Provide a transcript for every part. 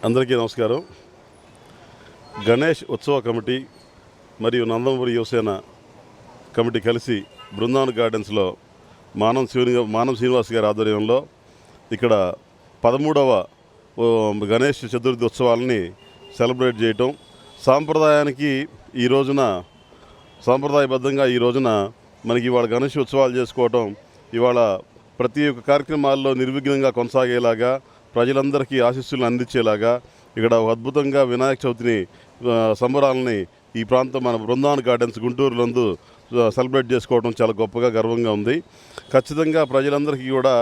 అందరికీ నమస్కారం. గణేష్ ఉత్సవ కమిటీ మరియు నందమూరి యువసేన కమిటీ కలిసి బృందావన్ గార్డెన్స్లో మానం శ్రీనివాస్ గారి ఆధ్వర్యంలో ఇక్కడ 13వ గణేష్ చతుర్థి ఉత్సవాలని సెలబ్రేట్ చేయటం, సాంప్రదాయానికి ఈ రోజున సాంప్రదాయబద్ధంగా ఈ రోజున మనకి ఇవాళ గణేష్ ఉత్సవాలు చేసుకోవటం ఇవాళ ప్రతి ఒక్క కార్యక్రమాల్లో నిర్విఘ్నంగా కొనసాగేలాగా, ప్రజలందరికీ ఆశీస్సులను అందించేలాగా ఇక్కడ అద్భుతంగా వినాయక చవితిని సంబరాలని ఈ ప్రాంతం మన బృందావన్ గార్డెన్స్ గుంటూరులందు సెలబ్రేట్ చేసుకోవడం చాలా గొప్పగా గర్వంగా ఉంది. ఖచ్చితంగా ప్రజలందరికీ కూడా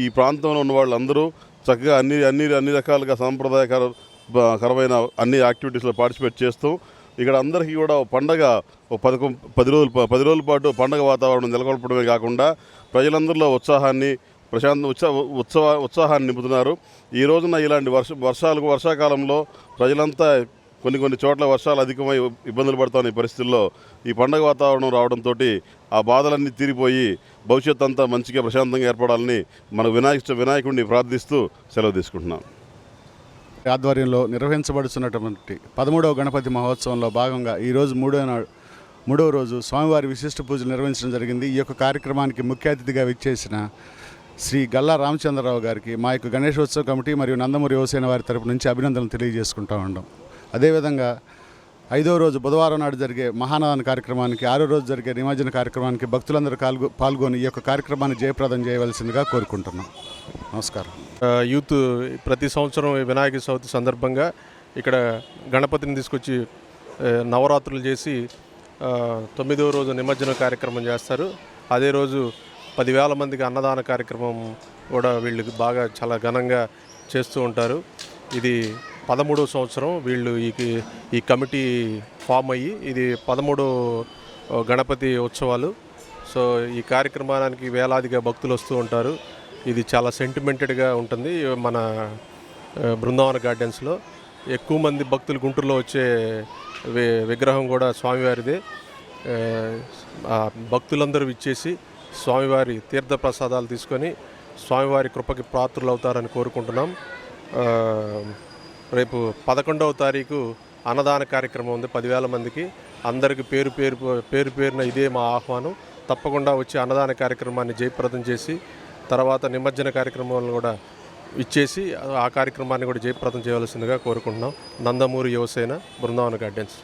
ఈ ప్రాంతంలో ఉన్న వాళ్ళందరూ చక్కగా అన్ని రకాలుగా సాంప్రదాయకరమైన అన్ని యాక్టివిటీస్లో పార్టిసిపేట్ చేస్తూ ఇక్కడ అందరికీ కూడా పండగ 10 రోజుల పాటు పండగ వాతావరణం నెలకొల్పడమే కాకుండా ప్రజలందరిలో ఉత్సాహాన్ని ఉత్సాహాన్ని నింపుతున్నారు. ఈ రోజున ఇలాంటి వర్షాకాలంలో ప్రజలంతా కొన్ని చోట్ల వర్షాలు అధికమై ఇబ్బందులు పడుతున్న ఈ పరిస్థితుల్లో ఈ పండగ వాతావరణం రావడంతో ఆ బాధలన్నీ తీరిపోయి భవిష్యత్ అంతా మంచిగా ప్రశాంతంగా ఏర్పడాలని మన వినాయకుడిని ప్రార్థిస్తూ సెలవు తీసుకుంటున్నాం. ఆధ్వర్యంలో నిర్వహించబడుతున్నటువంటి 13వ గణపతి మహోత్సవంలో భాగంగా ఈరోజు మూడవ రోజు స్వామివారి విశిష్ట పూజలు నిర్వహించడం జరిగింది. ఈ యొక్క కార్యక్రమానికి ముఖ్య అతిథిగా విచ్చేసిన శ్రీ గల్లా రామచంద్రరావు గారికి మా యొక్క గణేశోత్సవ కమిటీ మరియు నందమూరి యువసేన వారి తరపు నుంచి అభినందనలు తెలియజేసుకుంటూ ఉన్నాం. అదేవిధంగా 5వ రోజు బుధవారం నాడు జరిగే మహానదాన కార్యక్రమానికి, 6వ రోజు జరిగే నిమజ్జన కార్యక్రమానికి భక్తులందరూ పాల్గొని ఈ యొక్క కార్యక్రమాన్ని జయప్రదం చేయవలసిందిగా కోరుకుంటున్నాం. నమస్కారం. యూత్ ప్రతి సంవత్సరం వినాయక చవితి సందర్భంగా ఇక్కడ గణపతిని తీసుకొచ్చి నవరాత్రులు చేసి 9వ రోజు నిమజ్జన కార్యక్రమం చేస్తారు. అదే రోజు 10,000 మందికి అన్నదాన కార్యక్రమం కూడా వీళ్ళు బాగా చాలా ఘనంగా చేస్తూ ఉంటారు. ఇది 13వ సంవత్సరం వీళ్ళు ఈ కమిటీ ఫామ్ అయ్యి ఇది 13వ గణపతి ఉత్సవాలు. సో ఈ కార్యక్రమానికి వేలాదిగా భక్తులు వస్తూ ఉంటారు. ఇది చాలా సెంటిమెంటెడ్గా ఉంటుంది. మన బృందావన్ గార్డెన్స్లో ఎక్కువ మంది భక్తులు గుంటూరులో వచ్చే విగ్రహం కూడా స్వామివారిదే. భక్తులందరూ ఇచ్చేసి స్వామివారి తీర్థ ప్రసాదాలు తీసుకొని స్వామివారి కృపకి పాత్రులు అవుతారని కోరుకుంటున్నాం. రేపు 11వ తారీఖు అన్నదాన కార్యక్రమం ఉంది 10,000 మందికి. అందరికి పేరున ఇదే మా ఆహ్వానం. తప్పకుండా వచ్చి అన్నదాన కార్యక్రమాన్ని జయప్రదం చేసి తర్వాత నిమజ్జన కార్యక్రమాలను కూడా ఇచ్చేసి ఆ కార్యక్రమాన్ని కూడా జయప్రదం చేయవలసిందిగా కోరుకుంటున్నాం. నందమూరి యువసేన, బృందావన్ గార్డెన్స్.